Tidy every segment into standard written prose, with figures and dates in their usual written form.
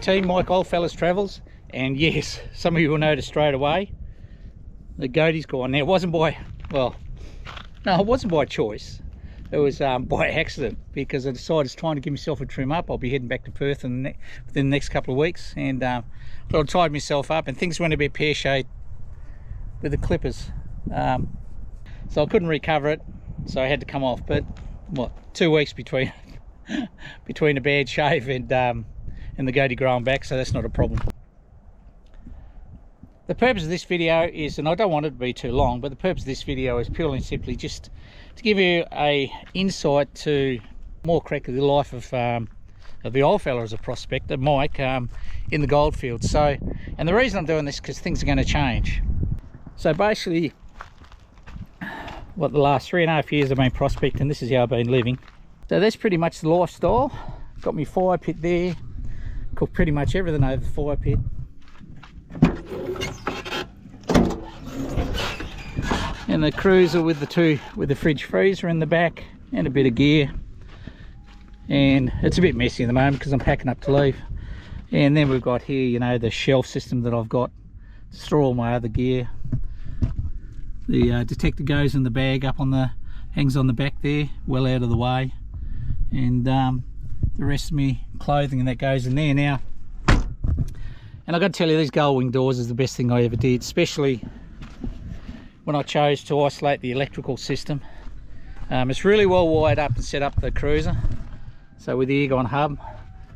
team, Mike Oldfellas Travels, and yes, some of you will notice straight away the goatie's gone. Now it wasn't by, well, no, it wasn't by choice. It was by accident, because I decided it's time to give myself a trim up. I'll be heading back to Perth within the next couple of weeks, and I tied myself up and things went a bit pear-shaped with the clippers, so I couldn't recover it, so I had to come off. But what, 2 weeks between between a bad shave and the goatee growing back, so that's not a problem. The purpose of this video is, and I don't want it to be too long, but the purpose of this video is purely and simply just to give you a insight to, more correctly, the life of the old fella as a prospector, Mike, in the goldfields. So, and the reason I'm doing this is because things are going to change. So basically, what, the last 3.5 years I've been prospecting, this is how I've been living. So that's pretty much the lifestyle. Got my fire pit there, cook pretty much everything over the fire pit. And the cruiser with the fridge freezer in the back and a bit of gear. And it's a bit messy at the moment because I'm packing up to leave. And then we've got here, you know, the shelf system that I've got to store all my other gear. The detector goes in the bag up on the, hangs on the back there, well out of the way. And the rest of me clothing and that goes in there now. And I've got to tell you, these gull wing doors is the best thing I ever did, especially when I chose to isolate the electrical system. It's really well wired up and set up, the cruiser. So with the Ergon hub,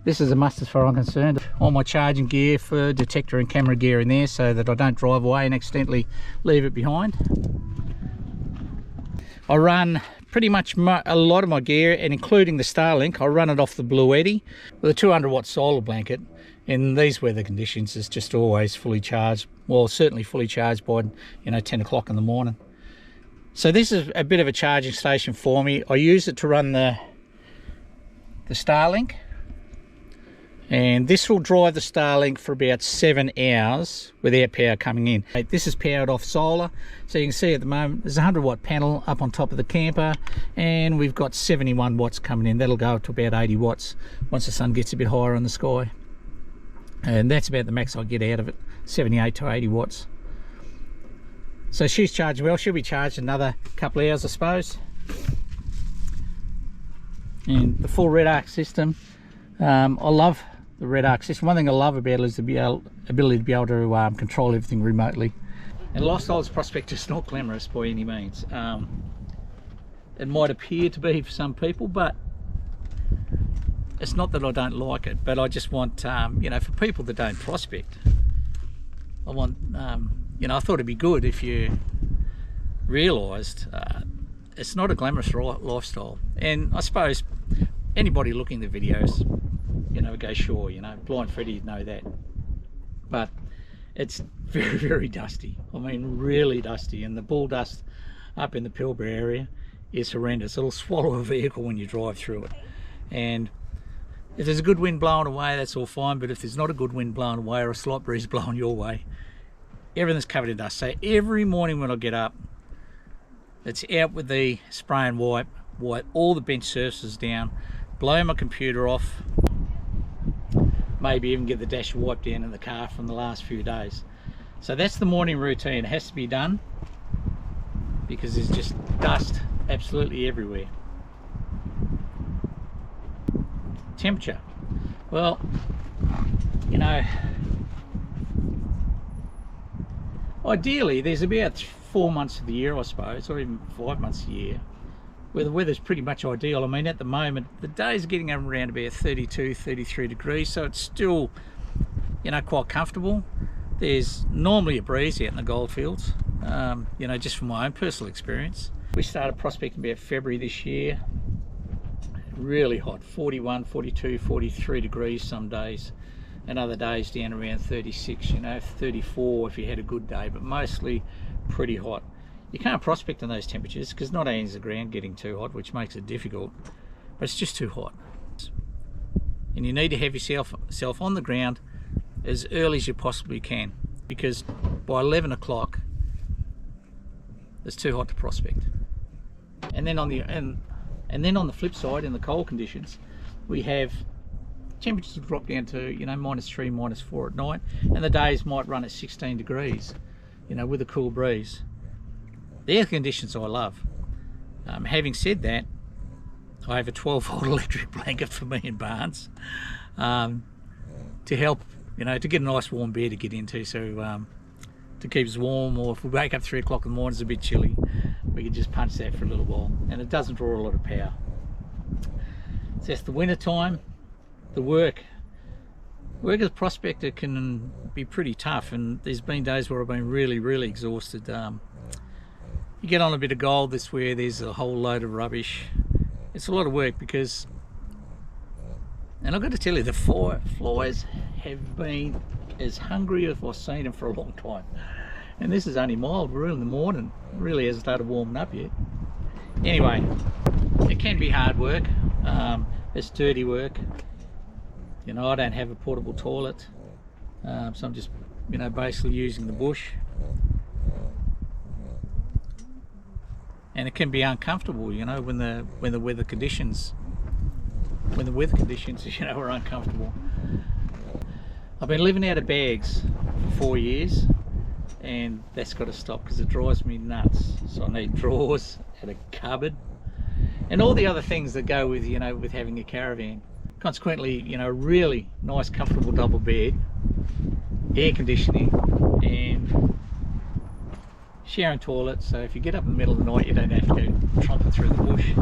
this is a must as far as I'm concerned. All my charging gear for detector and camera gear in there so that I don't drive away and accidentally leave it behind. I run pretty much a lot of my gear, and including the Starlink, I run it off the Blue Eddy with a 200 watt solar blanket. In these weather conditions, it's just always fully charged. Well, certainly fully charged by, you know, 10 o'clock in the morning. So this is a bit of a charging station for me. I use it to run the Starlink, and this will drive the Starlink for about 7 hours without power coming in. This is powered off solar, so you can see at the moment there's a 100 watt panel up on top of the camper, and we've got 71 watts coming in. That'll go up to about 80 watts once the sun gets a bit higher in the sky. And that's about the max I get out of it, 78 to 80 watts. So she's charging well. She'll be charged another couple of hours, I suppose. And the full red arc system, I love the red arc system. One thing I love about it is the ability to be able to control everything remotely. And Lifestyle as a prospector is not glamorous by any means. It might appear to be for some people, but it's not that I don't like it, but I just want, you know, for people that don't prospect, I want, you know, I thought it'd be good if you realised it's not a glamorous lifestyle. And I suppose anybody looking at the videos, you know, go, sure, you know, Blind Freddy'd know that. But it's very, very dusty. I mean, really dusty. And the bull dust up in the Pilbara area is horrendous. It'll swallow a vehicle when you drive through it. And if there's a good wind blowing away, that's all fine, but if there's not a good wind blowing away or a slight breeze blowing your way, everything's covered in dust. So every morning when I get up, it's out with the spray and wipe all the bench surfaces down, blow my computer off, maybe even get the dash wiped down in the car from the last few days. So that's the morning routine. It has to be done because there's just dust absolutely everywhere. Temperature, well, you know, ideally there's about 4 months of the year, I suppose, or even 5 months a year where the weather's pretty much ideal. I mean, at the moment the days are getting around about 32, 33 degrees, so it's still, you know, quite comfortable. There's normally a breeze out in the goldfields, you know, just from my own personal experience. We started prospecting about February this year. Really hot, 41, 42, 43 degrees some days, and other days down around 36, you know, 34 if you had a good day, but mostly pretty hot. You can't prospect in those temperatures because not only is the ground getting too hot, which makes it difficult, but it's just too hot. And you need to have yourself on the ground as early as you possibly can, because by 11 o'clock it's too hot to prospect. And then on the flip side, in the cold conditions, we have temperatures will drop down to, you know, -3, -4 at night, and the days might run at 16 degrees, you know, with a cool breeze. The air conditions I love. Having said that, I have a 12-volt electric blanket for me and Barnes to help, you know, to get a nice warm bed to get into, so to keep us warm, or if we wake up 3 o'clock in the morning it's a bit chilly, we can just punch that for a little while, and it doesn't draw a lot of power. So it's the winter time. The work as a prospector can be pretty tough, and there's been days where I've been really exhausted. You get on a bit of gold, that's where there's a whole load of rubbish. It's a lot of work because, and I've got to tell you, the flies have been as hungry as I've seen them for a long time. And this is only mild, we're in the morning, really hasn't started warming up yet. Anyway, it can be hard work. It's dirty work. You know, I don't have a portable toilet, so I'm just, you know, basically using the bush. And it can be uncomfortable, you know, when the weather conditions, you know, are uncomfortable. I've been living out of bags for 4 years, and that's got to stop because it drives me nuts. So I need drawers and a cupboard and all the other things that go with, you know, with having a caravan. Consequently, you know, really nice comfortable double bed, air conditioning, and sharing toilets, so if you get up in the middle of the night you don't have to go tromping through the bush.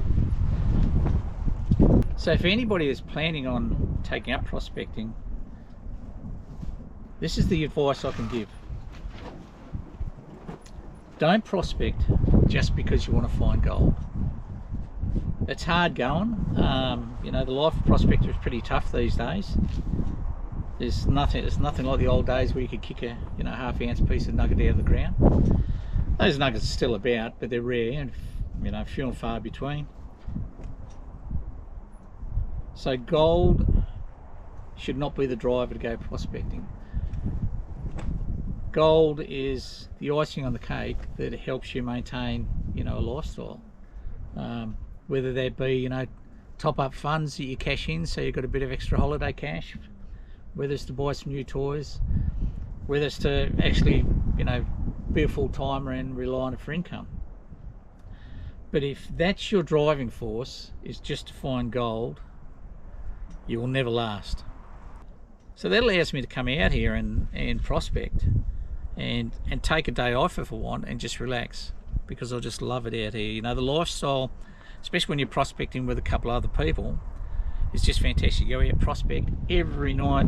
So for anybody that's planning on taking up prospecting, this is the advice I can give. Don't prospect just because you want to find gold. It's hard going. You know, the life of prospector is pretty tough these days. There's nothing like the old days where you could kick a, you know, half-ounce piece of nugget out of the ground. Those nuggets are still about, but they're rare and, you know, few and far between. So gold should not be the driver to go prospecting. Gold is the icing on the cake that helps you maintain, you know, a lifestyle. Whether that be, you know, top up funds that you cash in so you've got a bit of extra holiday cash, whether it's to buy some new toys, whether it's to actually, you know, be a full-timer and rely on it for income. But if that's your driving force, is just to find gold, you will never last. So that allows me to come out here and prospect and take a day off if I want and just relax, because I just love it out here. You know, the lifestyle, especially when you're prospecting with a couple other people, it's just fantastic. You go out, prospect every night,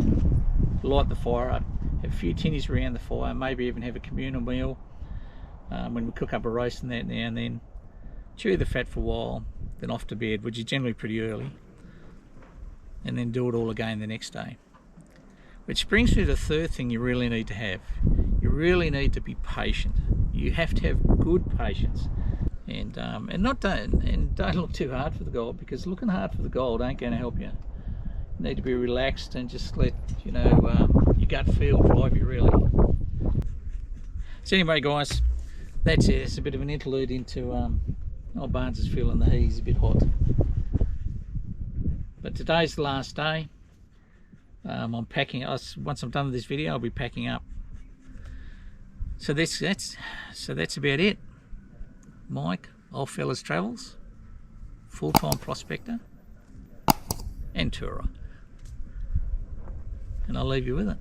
light the fire up, have a few tinnies around the fire, maybe even have a communal meal when we cook up a roast and that now and then, chew the fat for a while, then off to bed, which is generally pretty early, and then do it all again the next day. Which brings me to the third thing you really need to have. You really need to be patient. You have to have good patience, and don't look too hard for the gold, because looking hard for the gold ain't going to help you. You need to be relaxed and just let, you know, your gut feel drive you, really. So anyway, guys, that's it. It's a bit of an interlude into oh, Barnes is feeling the heat's a bit hot, but today's the last day. I'm packing. Once I'm done with this video, I'll be packing up. So that's about it. Mike, Old Fellas Travels, full-time prospector and tourer, and I'll leave you with it.